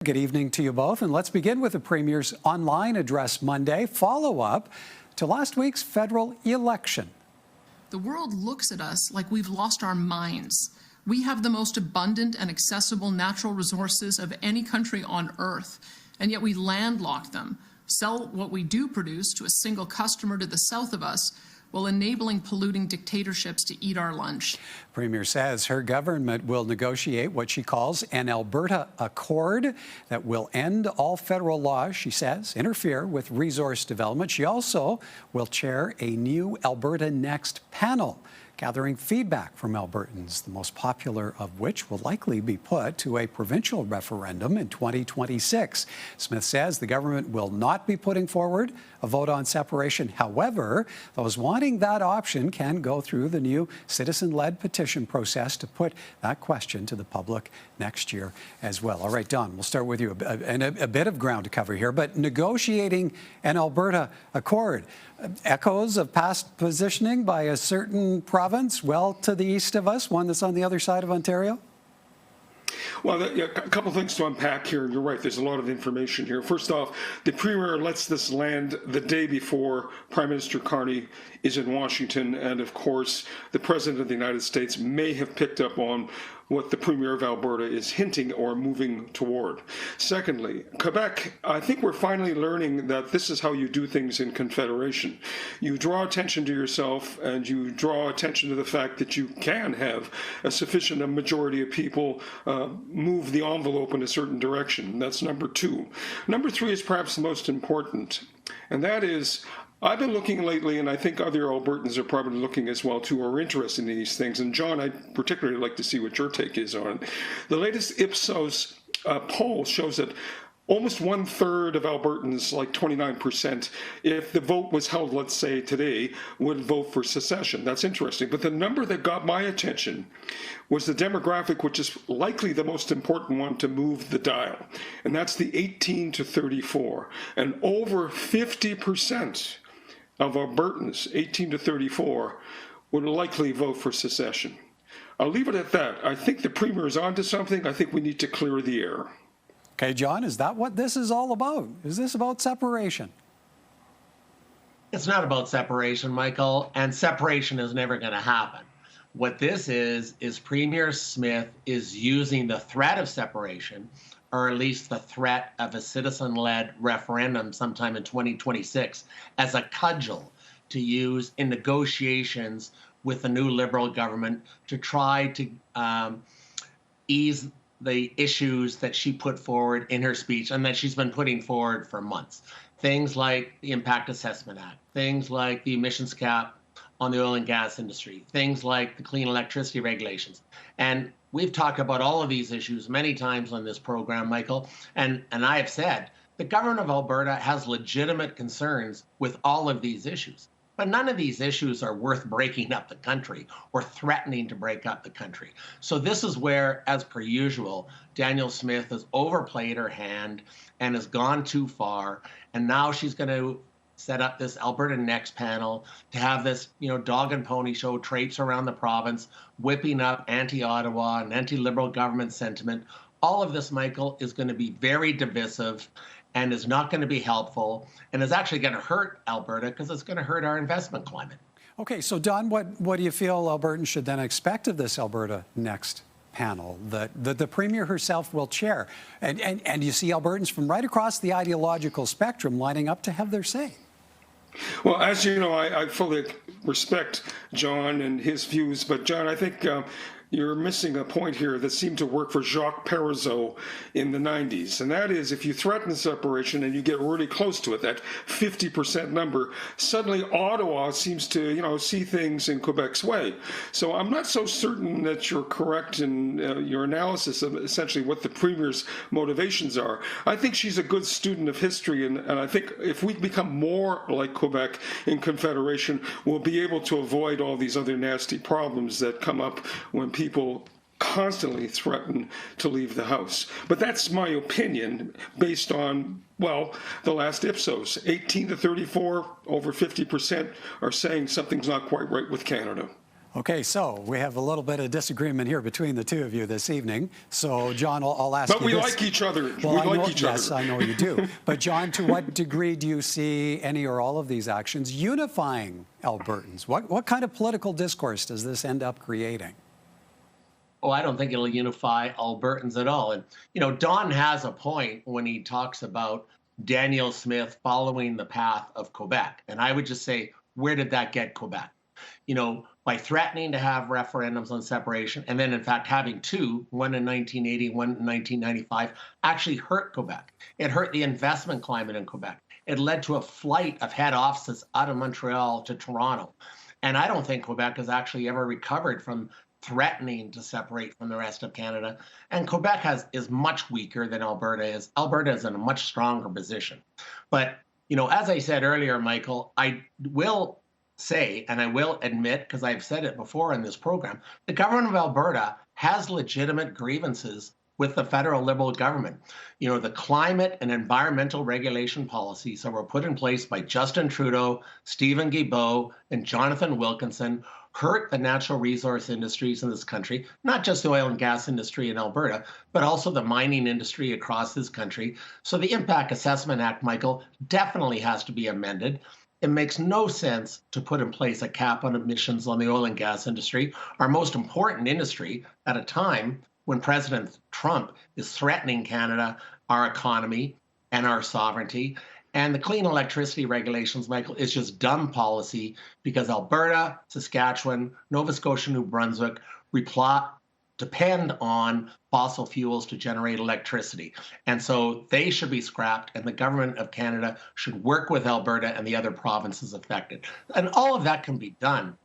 good evening to you both. And let's begin with the Premier's online address Monday, follow-up to last week's federal election. The world looks at us like we've lost our minds. We have the most abundant and accessible natural resources of any country on earth, and yet we landlock them, sell what we do produce to a single customer to the south of us, while enabling polluting dictatorships to eat our lunch. Premier says her government will negotiate what she calls an Alberta Accord that will end all federal laws, she says, interfere with resource development. She also will chair a new Alberta Next panel, gathering feedback from Albertans, the most popular of which will likely be put to a provincial referendum in 2026. Smith says the government will not be putting forward a vote on separation. However, those wanting that option can go through the new citizen-led petition process to put that question to the public next year as well. All right, Don, we'll start with you. A bit of ground to cover here, but negotiating an Alberta Accord, echoes of past positioning by a certain province well to the east of us, one that's on the other side of Ontario? Well, a couple things to unpack here. You're right, there's a lot of information here. First off, the Premier lets this land the day before Prime Minister Carney is in Washington, and of course, the President of the United States may have picked up on what the Premier of Alberta is hinting or moving toward. Secondly, Quebec, I think we're finally learning that this is how you do things in Confederation. You draw attention to yourself, and you draw attention to the fact that you can have a sufficient majority of people move the envelope in a certain direction. That's number two. Number three is perhaps the most important, and that is, I've been looking lately, and I think other Albertans are probably looking as well, too, are interested in these things. And John, I'd particularly like to see what your take is on it. The latest Ipsos poll shows that almost 1/3 of Albertans, like 29%, if the vote was held, let's say today, would vote for secession. That's interesting. But the number that got my attention was the demographic, which is likely the most important one to move the dial. And that's the 18 to 34. And over 50% of Albertans, 18 to 34, would likely vote for secession. I'll leave it at that. I think the Premier is onto something. I think we need to clear the air. Okay, John, is that what this is all about? Is this about separation? It's not about separation, Michael, and separation is never going to happen. What this is Premier Smith is using the threat of separation, or at least the threat of a citizen-led referendum sometime in 2026, as a cudgel to use in negotiations with the new Liberal government to try to ease the issues that she put forward in her speech and that she's been putting forward for months. Things like the Impact Assessment Act, things like the emissions cap on the oil and gas industry, things like the clean electricity regulations. And we've talked about all of these issues many times on this program, Michael, and I have said the government of Alberta has legitimate concerns with all of these issues. But none of these issues are worth breaking up the country or threatening to break up the country. So this is where, as per usual, Danielle Smith has overplayed her hand and has gone too far. And now she's going to set up this Alberta Next panel to have this, dog and pony show traipse around the province, whipping up anti-Ottawa and anti-Liberal government sentiment. All of this, Michael, is going to be very divisive and is not going to be helpful, and is actually going to hurt Alberta because it's going to hurt our investment climate. Okay, so Don, what do you feel Albertans should then expect of this Alberta Next panel that the Premier herself will chair? And you see Albertans from right across the ideological spectrum lining up to have their say. Well, as you know, I fully respect John and his views, but John, I think you're missing a point here that seemed to work for Jacques Parizeau in the 90s. And that is, if you threaten separation and you get really close to it, that 50% number, suddenly Ottawa seems to, see things in Quebec's way. So I'm not so certain that you're correct in your analysis of essentially what the Premier's motivations are. I think she's a good student of history, and I think if we become more like Quebec in Confederation, we'll be able to avoid all these other nasty problems that come up when people constantly threaten to leave the House. But that's my opinion based on, well, the last Ipsos. 18 to 34, over 50% are saying something's not quite right with Canada. Okay, so we have a little bit of disagreement here between the two of you this evening. So, John, I'll ask you But we this. like each other. Well, We like each other. yes, I know you do. But, John, to what degree do you see any or all of these actions unifying Albertans? What kind of political discourse does this end up creating? Oh, I don't think it'll unify Albertans at all. And, Don has a point when he talks about Danielle Smith following the path of Quebec. And I would just say, where did that get Quebec? By threatening to have referendums on separation, and then in fact having two, one in 1980, one in 1995, actually hurt Quebec. It hurt the investment climate in Quebec. It led to a flight of head offices out of Montreal to Toronto. And I don't think Quebec has actually ever recovered from threatening to separate from the rest of Canada. And Quebec is much weaker than Alberta is. Alberta is in a much stronger position. But, as I said earlier, Michael, I will say, and I will admit, because I've said it before in this program, the government of Alberta has legitimate grievances with the federal Liberal government. The climate and environmental regulation policies that were put in place by Justin Trudeau, Stephen Guilbeault, and Jonathan Wilkinson hurt the natural resource industries in this country, not just the oil and gas industry in Alberta, but also the mining industry across this country. So the Impact Assessment Act, Michael, definitely has to be amended. It makes no sense to put in place a cap on emissions on the oil and gas industry, our most important industry, at a time when President Trump is threatening Canada, our economy, and our sovereignty. And the clean electricity regulations, Michael, is just dumb policy because Alberta, Saskatchewan, Nova Scotia, New Brunswick depend on fossil fuels to generate electricity. And so they should be scrapped, and the government of Canada should work with Alberta and the other provinces affected. And all of that can be done.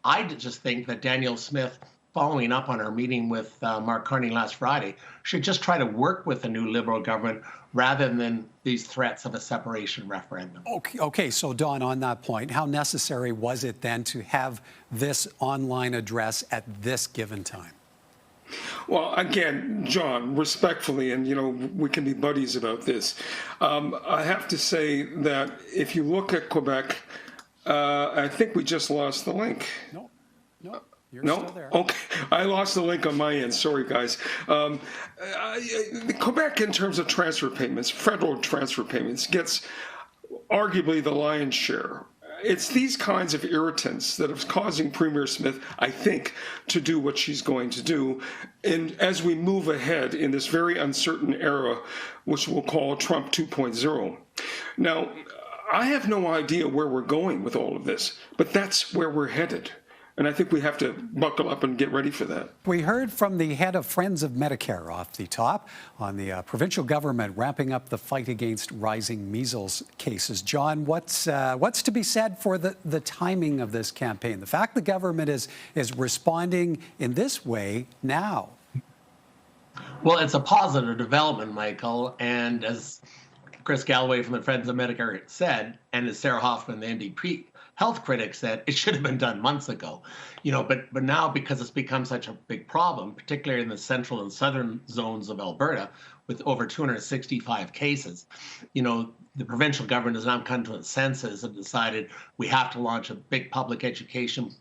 I just think that Danielle Smith, following up on her meeting with Mark Carney last Friday, should just try to work with the new Liberal government rather than these threats of a separation referendum. Okay, so Don, on that point, how necessary was it then to have this online address at this given time? Well, again, John, respectfully, and we can be buddies about this. I have to say that if you look at Quebec, I think we just lost the link. No, you're No? still there. Okay. I lost the link on my end. Sorry, guys. Quebec, in terms of transfer payments, federal transfer payments, gets arguably the lion's share. It's these kinds of irritants that are causing Premier Smith, I think, to do what she's going to do. And as we move ahead in this very uncertain era, which we'll call Trump 2.0. Now, I have no idea where we're going with all of this, but that's where we're headed. And I think we have to buckle up and get ready for that. We heard from the head of Friends of Medicare off the top on the provincial government ramping up the fight against rising measles cases. John, what's to be said for the timing of this campaign? The fact the government is responding in this way now. Well, it's a positive development, Michael. And as Chris Galloway from the Friends of Medicare said, and as Sarah Hoffman, the NDP health critic, said, it should have been done months ago. But now, because it's become such a big problem, particularly in the central and southern zones of Alberta, with over 265 cases, the provincial government has now come to its senses and decided we have to launch a big public education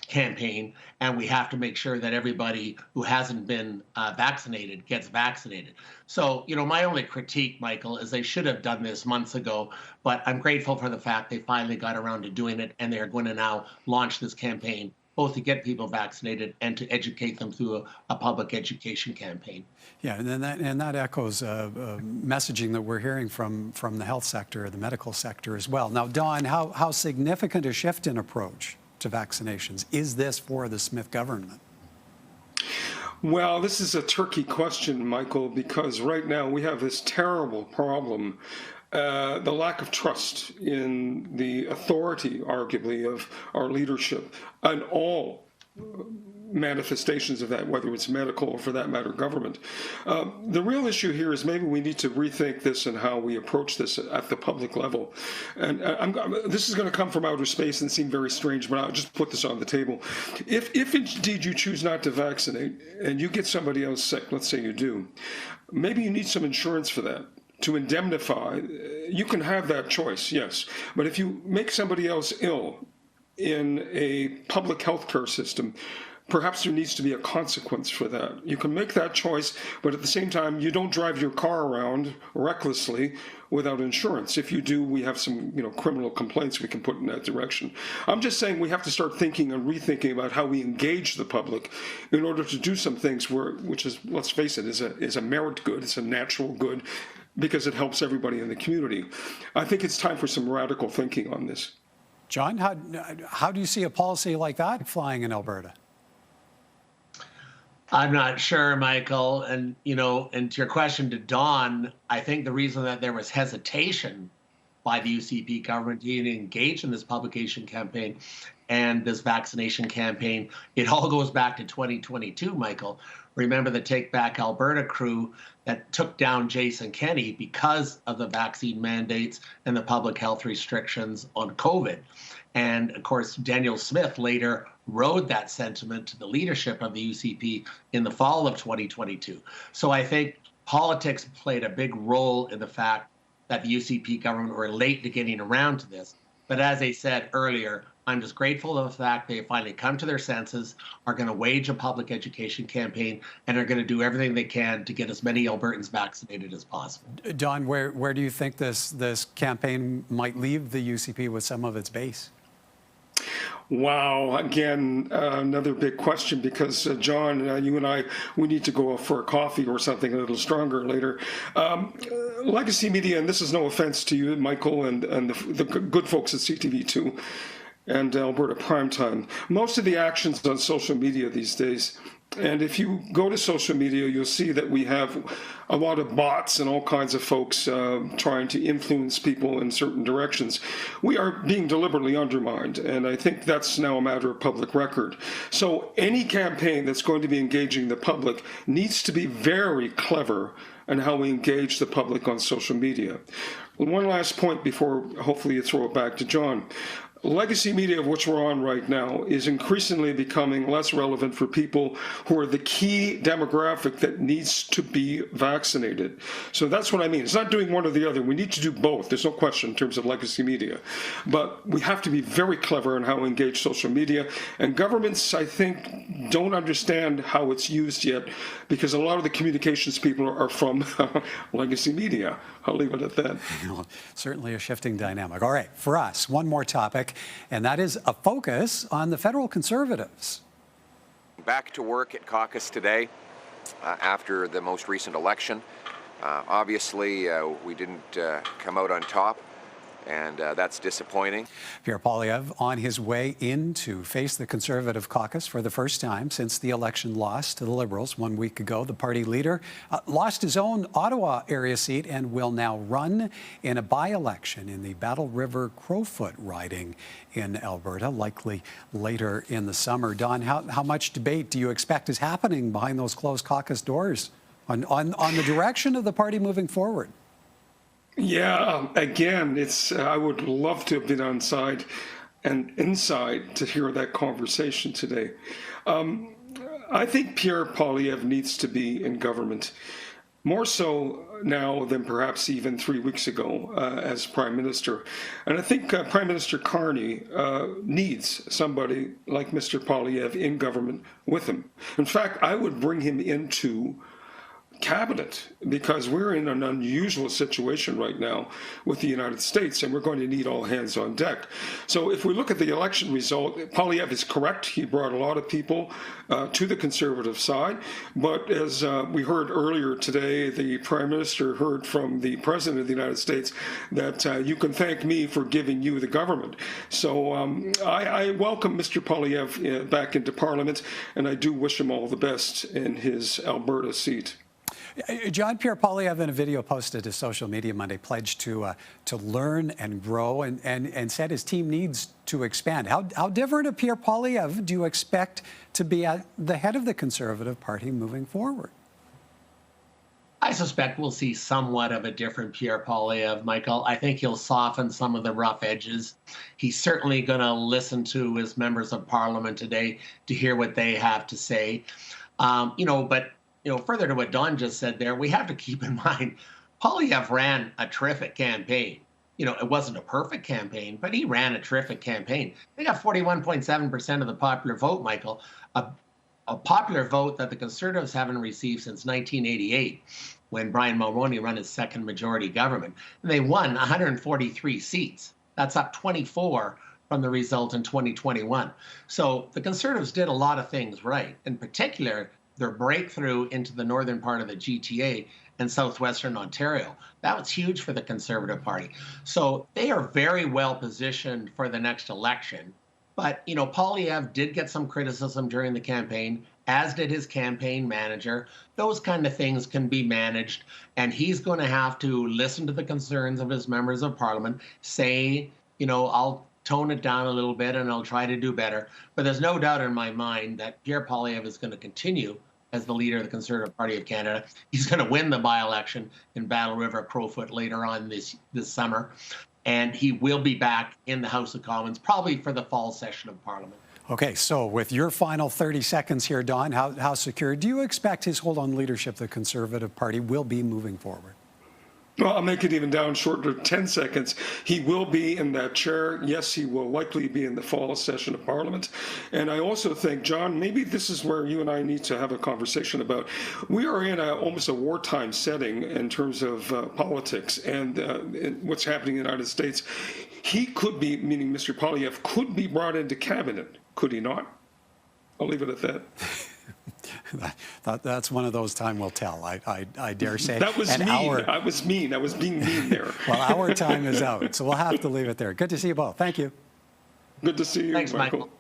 campaign, and we have to make sure that everybody who hasn't been vaccinated gets vaccinated. So, my only critique, Michael, is they should have done this months ago, but I'm grateful for the fact they finally got around to doing it, and they're going to now launch this campaign, both to get people vaccinated and to educate them through a public education campaign. Yeah, and that echoes messaging that we're hearing from the health sector, the medical sector as well. Now, Don, how significant a shift in approach to vaccinations is this for the Smith government? Well, this is a tricky question, Michael, because right now we have this terrible problem, the lack of trust in the authority, arguably, of our leadership and all manifestations of that, whether it's medical or, for that matter, government. The real issue here is maybe we need to rethink this and how we approach this at the public level. And this is going to come from outer space and seem very strange, but I'll just put this on the table. If indeed you choose not to vaccinate and you get somebody else sick, let's say you do, maybe you need some insurance for that, to indemnify. You can have that choice, yes. But if you make somebody else ill, in a public health care system, perhaps there needs to be a consequence for that. You can make that choice, but at the same time, you don't drive your car around recklessly without insurance. If you do, we have some, criminal complaints we can put in that direction. I'm just saying we have to start thinking and rethinking about how we engage the public in order to do some things which is, let's face it, is a merit good, it's a natural good, because it helps everybody in the community. I think it's time for some radical thinking on this. John, how do you see a policy like that flying in Alberta? I'm not sure, Michael. And, and to your question to Don, I think the reason that there was hesitation by the UCP government to engage in this publication campaign and this vaccination campaign, it all goes back to 2022, Michael. Remember the Take Back Alberta crew that took down Jason Kenney because of the vaccine mandates and the public health restrictions on COVID. And of course, Danielle Smith later rode that sentiment to the leadership of the UCP in the fall of 2022. So I think politics played a big role in the fact that the UCP government were late to getting around to this. But as I said earlier, I'm just grateful of the fact they finally come to their senses, are going to wage a public education campaign, and are going to do everything they can to get as many Albertans vaccinated as possible. Don, where do you think this campaign might leave the UCP with some of its base? Wow. Again, another big question, because John, you and I, we need to go for a coffee or something a little stronger later. Legacy media, and this is no offense to you, Michael, and the good folks at CTV2 and Alberta Primetime. Most of the actions on social media these days, and if you go to social media, you'll see that we have a lot of bots and all kinds of folks trying to influence people in certain directions. We are being deliberately undermined, and I think that's now a matter of public record. So any campaign that's going to be engaging the public needs to be very clever in how we engage the public on social media. One last point before hopefully you throw it back to John. Legacy media, of which we're on right now, is increasingly becoming less relevant for people who are the key demographic that needs to be vaccinated. So that's what I mean. It's not doing one or the other. We need to do both. There's no question in terms of legacy media. But we have to be very clever in how we engage social media. And governments, I think, don't understand how it's used yet, because a lot of the communications people are from legacy media. I'll leave it at that. Certainly a shifting dynamic. All right, for us, one more topic, and that is a focus on the federal Conservatives. Back to work at caucus today after the most recent election. Obviously, we didn't come out on top, and that's disappointing. Pierre Poilievre on his way in to face the Conservative caucus for the first time since the election loss to the Liberals 1 week ago. The party leader lost his own Ottawa area seat and will now run in a by-election in the Battle River Crowfoot riding in Alberta, likely later in the summer. Don, how much debate do you expect is happening behind those closed caucus doors on the direction of the party moving forward? Yeah, again, I would love to have been on side and inside to hear that conversation today. I think Pierre Poilievre needs to be in government, more so now than perhaps even 3 weeks ago as Prime Minister. And I think Prime Minister Carney needs somebody like Mr. Poilievre in government with him. In fact, I would bring him into cabinet, because we're in an unusual situation right now with the United States, and we're going to need all hands on deck. So if we look at the election result, Poilievre is correct. He brought a lot of people to the Conservative side. But as we heard earlier today, the Prime Minister heard from the President of the United States that you can thank me for giving you the government. So I welcome Mr. Poilievre back into Parliament, and I do wish him all the best in his Alberta seat. John, Pierre Poilievre, in a video posted to social media Monday, pledged to learn and grow and said his team needs to expand. How different a Pierre Poilievre do you expect to be at the head of the Conservative Party moving forward? I suspect we'll see somewhat of a different Pierre Poilievre, Michael. I think he'll soften some of the rough edges. He's certainly going to listen to his members of Parliament today to hear what they have to say. But further to what Don just said there, we have to keep in mind, Poilievre ran a terrific campaign. it wasn't a perfect campaign, but he ran a terrific campaign. They got 41.7% of the popular vote, Michael, a popular vote that the Conservatives haven't received since 1988, when Brian Mulroney ran his second majority government. And they won 143 seats. That's up 24 from the result in 2021. So the Conservatives did a lot of things right. In particular, their breakthrough into the northern part of the GTA and southwestern Ontario. That was huge for the Conservative Party. So they are very well positioned for the next election. But, Poilievre did get some criticism during the campaign, as did his campaign manager. Those kind of things can be managed, and he's going to have to listen to the concerns of his members of parliament, say, I'll tone it down a little bit and I'll try to do better. But there's no doubt in my mind that Pierre Poilievre is going to continue as the leader of the Conservative Party of Canada. He's going to win the by-election in Battle River Crowfoot later on this summer. And he will be back in the House of Commons, probably for the fall session of Parliament. Okay, so with your final 30 seconds here, Don, how secure do you expect his hold on leadership of the Conservative Party will be moving forward? Well, I'll make it even down short to 10 seconds. He will be in that chair. Yes, he will likely be in the fall session of Parliament. And I also think, John, maybe this is where you and I need to have a conversation about. We are in almost a wartime setting in terms of politics and what's happening in the United States. He could be, meaning Mr. Poilievre, could be brought into cabinet, could he not? I'll leave it at that. That's one of those time will tell, I dare say. That was mean. I was mean. I was being mean there. Well, our time is out, so we'll have to leave it there. Good to see you both. Thank you. Good to see you, Thanks, Michael. Michael.